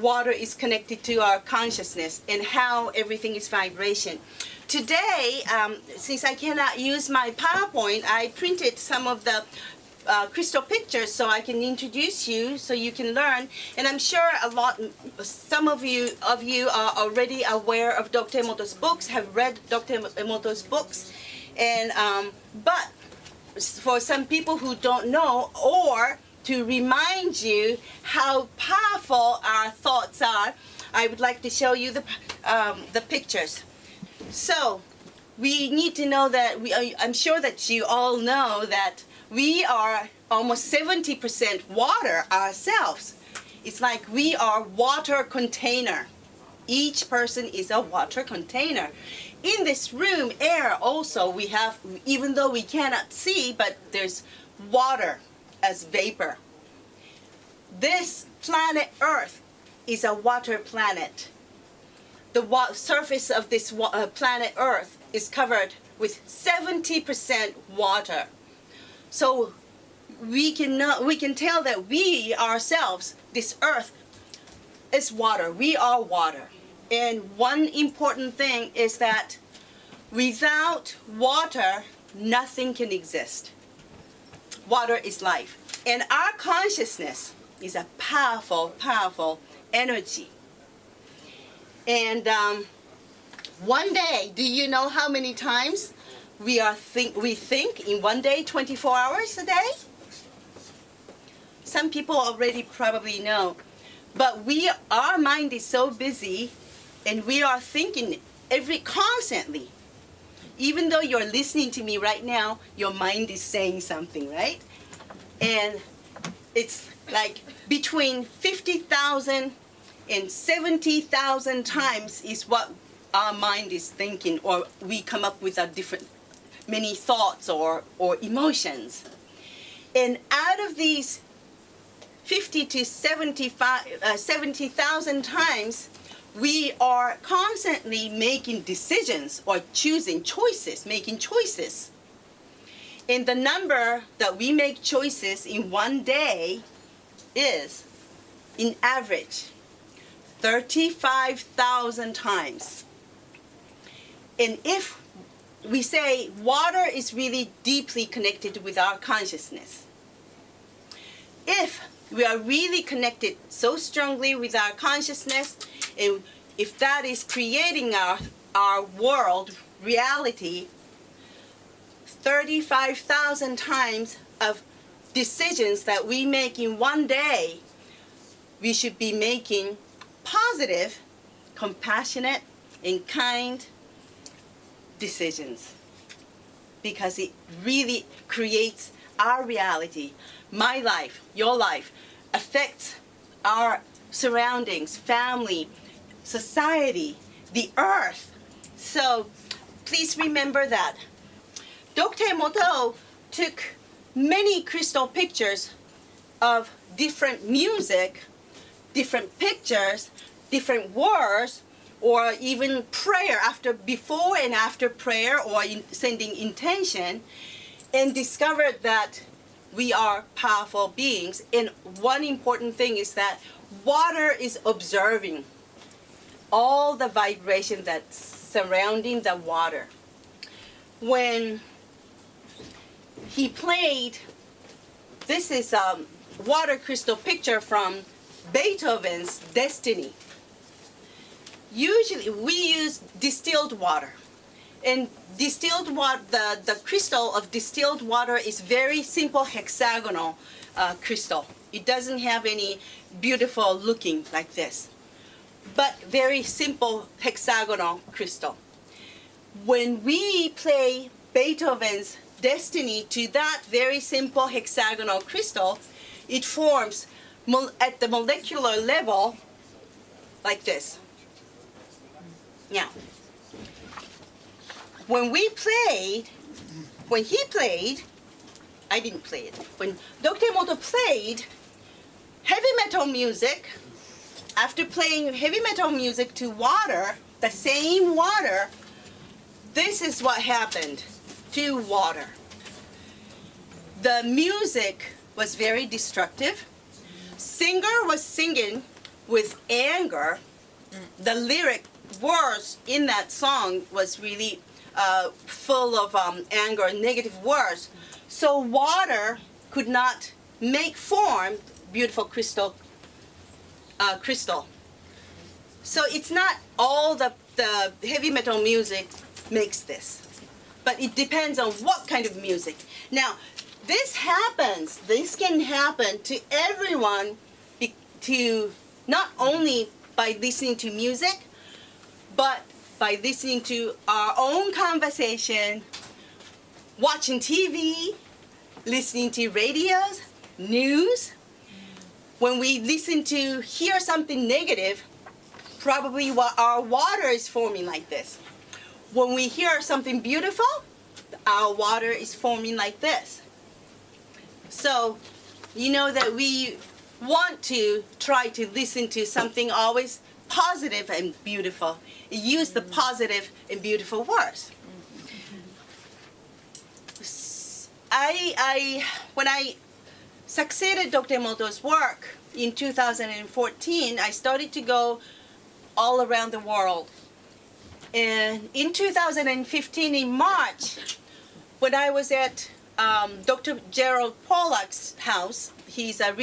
water is connected to our consciousness and how everything is vibration. Today, since I cannot use my PowerPoint, I printed some of the crystal pictures so I can introduce you so you can learn. And I'm sure some of you are already aware of Dr. Emoto's books, have read Dr. Emoto's books. And but for some people who don't know, or to remind you how powerful our thoughts are, I would like to show you the pictures. So we need to know that I'm sure that you all know that we are almost 70% water ourselves. It's like we are water container. Each person is a water container. In this room, air also, we have, even though we cannot see, but there's water as vapor. This planet Earth is a water planet. The surface of this planet Earth is covered with 70% water. So we can tell that we ourselves, this Earth, is water. We are water. And one important thing is that without water, nothing can exist. Water is life. And our consciousness is a powerful, powerful energy. And one day, do you know how many times we think in one day, 24 hours a day? Some people already probably know. But our mind is so busy, and we are thinking constantly. Even though you're listening to me right now, your mind is saying something, right? And it's like between 50,000 and 70,000 times is what our mind is thinking, or we come up with many thoughts or emotions. And out of these 50 to 70,000 times, we are constantly making decisions or making choices. And the number that we make choices in one day is, in average, 35,000 times. And if we say water is really deeply connected with our consciousness, if we are really connected so strongly with our consciousness, and if that is creating our world, reality, 35,000 times of decisions that we make in one day, we should be making positive, compassionate, and kind decisions, because it really creates our reality. My life, your life, affects our surroundings, family, society, the earth. So please remember that. Dr. Emoto took many crystal pictures of different music, different pictures, different words, or even prayer, before and after prayer, or sending intention, and discovered that we are powerful beings. And one important thing is that water is observing all the vibration that's surrounding the water. When he played, this is a water crystal picture from Beethoven's Destiny. Usually we use distilled water. And distilled water, the crystal of distilled water is very simple hexagonal crystal. It doesn't have any beautiful looking like this, but very simple hexagonal crystal. When we play Beethoven's Destiny to that very simple hexagonal crystal, it forms at the molecular level like this. Now, when he played, I didn't play it. When Dr. Emoto played heavy metal music, after playing heavy metal music to water, the same water, this is what happened to water. The music was very destructive. Singer was singing with anger. The lyric words in that song was really full of anger and negative words. So water could not make form beautiful crystal. So it's not all the heavy metal music makes this, but it depends on what kind of music. Now, this can happen to everyone, to not only by listening to music, but by listening to our own conversation, watching TV, listening to radios, news. When we hear something negative, probably our water is forming like this. When we hear something beautiful, our water is forming like this. So, you know that we want to try to listen to something always positive and beautiful. Use the positive and beautiful words. When I succeeded Dr. Emoto's work in 2014, I started to go all around the world. And in 2015, in March, when I was at Dr. Gerald Pollack's house, he's a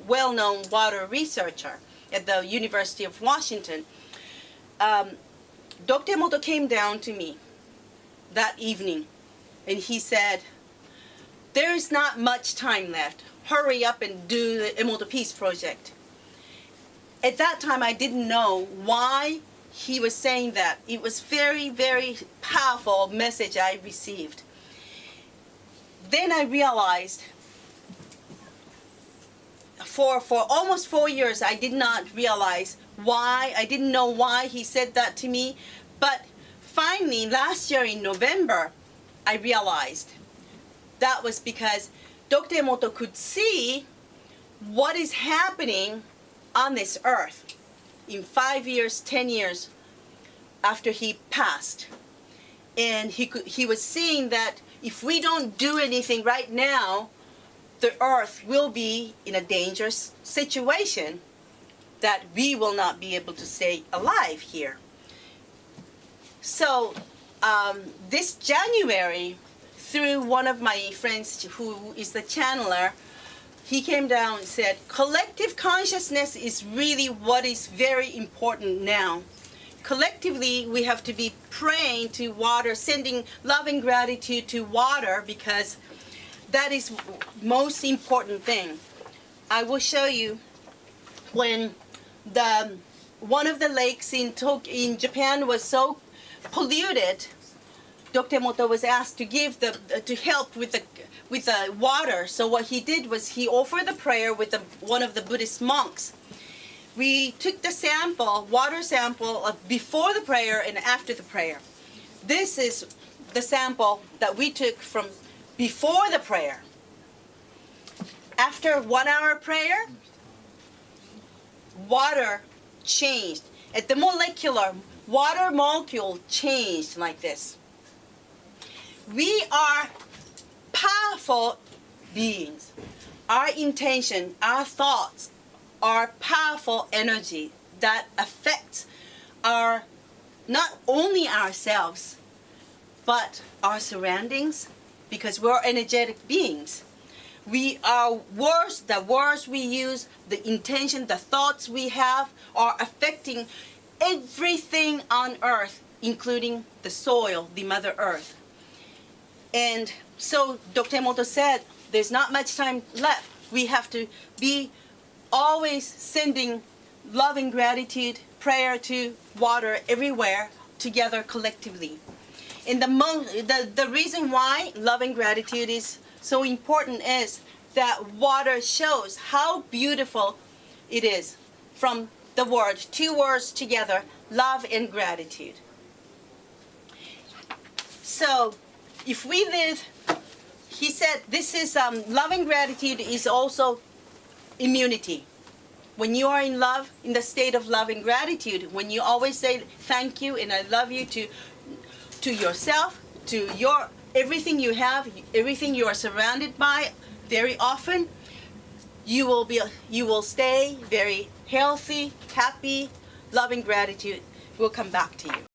well-known water researcher at the University of Washington, Dr. Emoto came down to me that evening, and he said, "There is not much time left. Hurry up and do the Emoto Peace Project." At that time, I didn't know why he was saying that. It was very, very powerful message I received. Then I realized, for almost 4 years, I did not realize why. I didn't know why he said that to me. But finally, last year in November, I realized that was because Dr. Emoto could see what is happening on this earth in 5 years, 10 years after he passed. And he was seeing that if we don't do anything right now, the earth will be in a dangerous situation that we will not be able to stay alive here. So this January, through one of my friends who is the channeler, he came down and said, collective consciousness is really what is very important now. Collectively, we have to be praying to water, sending love and gratitude to water, because that is most important thing. I will show you when one of the lakes in Japan was so polluted, Dr. Emoto was asked to help with the water. So what he did was he offered the prayer with one of the Buddhist monks. We took the water sample of before the prayer and after the prayer. This is the sample that we took from before the prayer. After 1 hour prayer, water changed. At the molecular, water molecule changed like this. We are powerful beings. Our intention, our thoughts are powerful energy that affects not only ourselves, but our surroundings, because we're energetic beings. The words we use, the intention, the thoughts we have are affecting everything on earth, including the soil, the Mother Earth. And so Dr. Emoto said, there's not much time left. We have to be always sending love and gratitude, prayer to water everywhere, together collectively. And the reason why love and gratitude is so important is that water shows how beautiful it is from the two words together, love and gratitude. So if we live, he said, this is love and gratitude is also immunity. When you are in love, in the state of love and gratitude, when you always say thank you and I love you to yourself, to everything you have, everything you are surrounded by, very often, you will stay very healthy, happy, loving gratitude will come back to you.